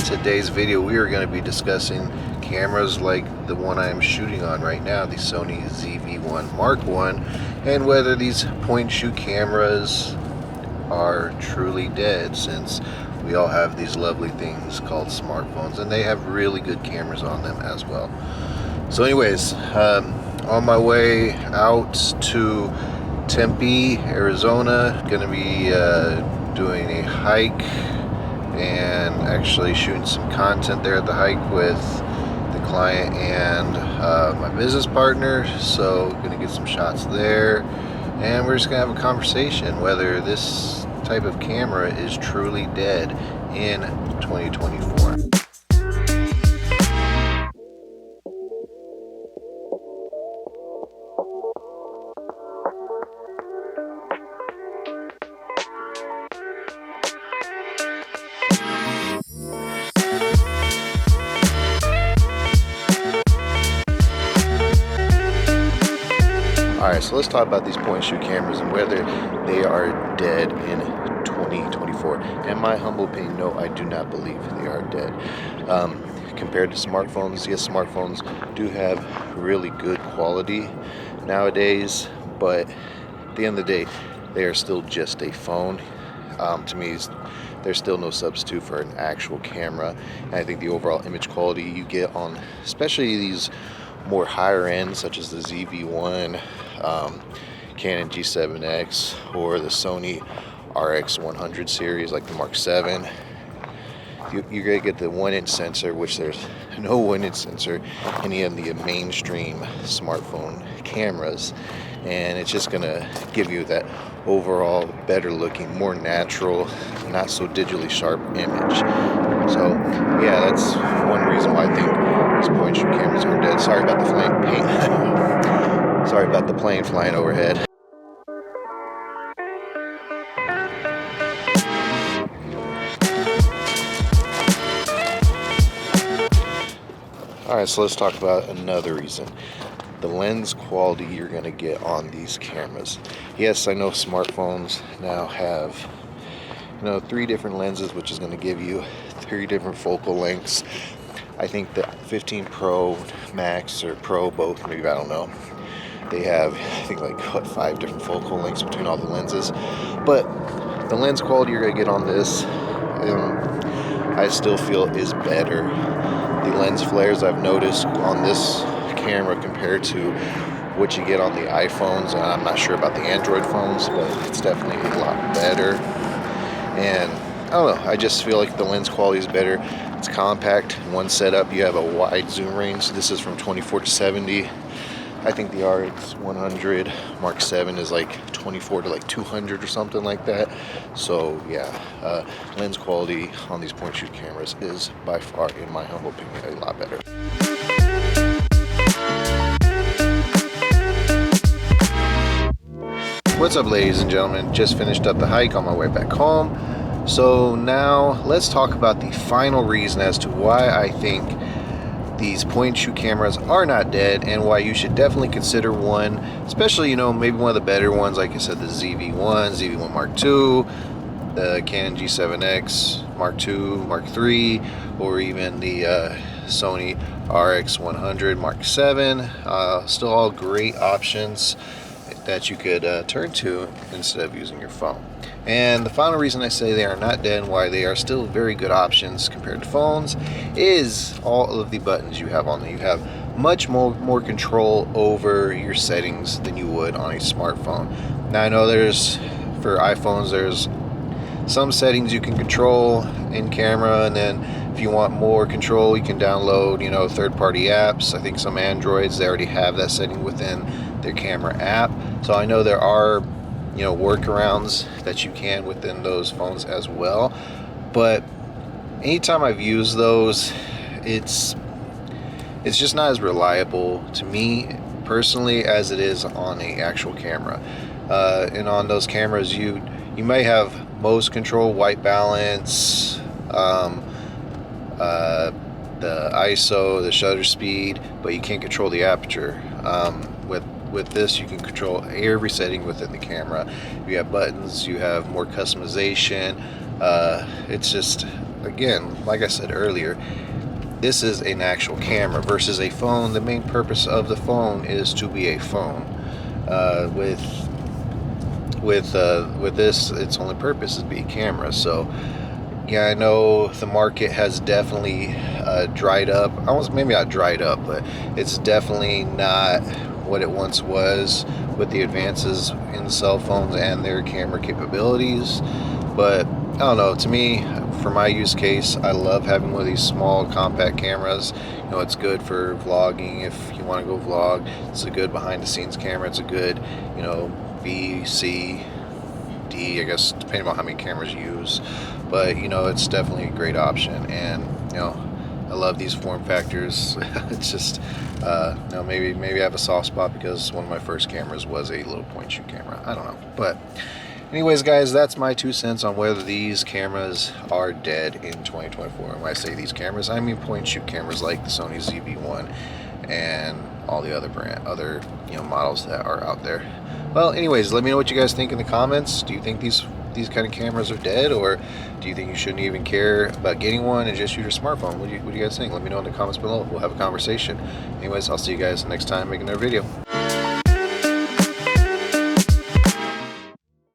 today's video we are going to be discussing cameras like the one I am shooting on right now, the Sony ZV-1 Mark I, and whether these point-and-shoot cameras are truly dead, since we all have these lovely things called smartphones and they have really good cameras on them as well. So anyways, on my way out to Tempe, Arizona, gonna be doing a hike and actually shooting some content there at the hike with the client and my business partner. So gonna get some shots there, and we're just gonna have a conversation whether this type of camera is truly dead in 2024. Alright, so let's talk about these point-and-shoot cameras and whether they are dead in 2024. In my humble opinion, no, I do not believe they are dead. Compared to smartphones, yes, smartphones do have really good quality nowadays, but at the end of the day, they are still just a phone. To me, there's still no substitute for an actual camera. And I think the overall image quality you get on, especially these more higher end, such as the ZV-1, Canon G7X, or the Sony RX100 series like the Mark 7, you're going to get the 1-inch sensor, which there's no 1-inch sensor in any of the mainstream smartphone cameras, and it's just going to give you that overall better looking, more natural, not so digitally sharp image. So yeah, that's one reason why I think these point-and-shoot cameras are dead. Sorry about the Sorry about the plane flying overhead. Alright, so let's talk about another reason. The lens quality you're going to get on these cameras. Yes, I know smartphones now have 3 different lenses, which is going to give you 3 different focal lengths. I think the 15 Pro Max or Pro, both, maybe, I don't know, they have, I think, like 5 different focal lengths between all the lenses. But the lens quality you're going to get on this, I still feel is better. The lens flares I've noticed on this camera compared to what you get on the iPhones, and I'm not sure about the Android phones, but it's definitely a lot better. And I don't know, I just feel like the lens quality is better. It's compact. In one setup you have a wide zoom range. This is from 24 to 70. I think the RX100 Mark 7 is like 24 to like 200 or something like that. So yeah, lens quality on these point-and-shoot cameras is by far, in my humble opinion, a lot better. What's up, ladies and gentlemen? Just finished up the hike on my way back home. So now let's talk about the final reason as to why I think these point-and-shoot cameras are not dead, and why you should definitely consider one, especially, maybe one of the better ones, like I said, the ZV-1, ZV-1 Mark II, the Canon G7X, Mark II, Mark III, or even the Sony RX100 Mark 7. Still all great options that you could turn to instead of using your phone. And the final reason I say they are not dead and why they are still very good options compared to phones is all of the buttons you have on them. You have much more control over your settings than you would on a smartphone. Now I know for iPhones there's some settings you can control in camera, and then if you want more control you can download third-party apps. I think some Androids, they already have that setting within their camera app. So I know there are workarounds that you can within those phones as well, but anytime I've used those, it's just not as reliable to me personally as it is on the actual camera. And on those cameras you may have most control, white balance, the ISO, the shutter speed, but you can't control the aperture. With this, you can control every setting within the camera. You have buttons, you have more customization. It's just again, like I said earlier, this is an actual camera versus a phone. The main purpose of the phone is to be a phone. With this, its only purpose is to be a camera. So yeah, I know the market has definitely dried up. Maybe not dried up, but it's definitely not what it once was with the advances in cell phones and their camera capabilities. But I don't know, to me, for my use case, I love having one of these small compact cameras. You know, it's good for vlogging if you want to go vlog. It's a good behind the scenes camera. It's a good, you know, B, C, D, I guess, depending on how many cameras you use. But you know, it's definitely a great option, and you know, I love these form factors. It's just you know, maybe I have a soft spot because one of my first cameras was a little point shoot camera. I don't know, but anyways, guys, that's my 2 cents on whether these cameras are dead in 2024. And when I say these cameras, I mean point shoot cameras like the Sony ZV-1 and all the other models that are out there. Well, anyways, let me know what you guys think in the comments. Do you think these kind of cameras are dead, or do you think you shouldn't even care about getting one and just use your smartphone? What do you guys think? Let me know in the comments below. We'll have a conversation. Anyways, I'll see you guys next time making another video.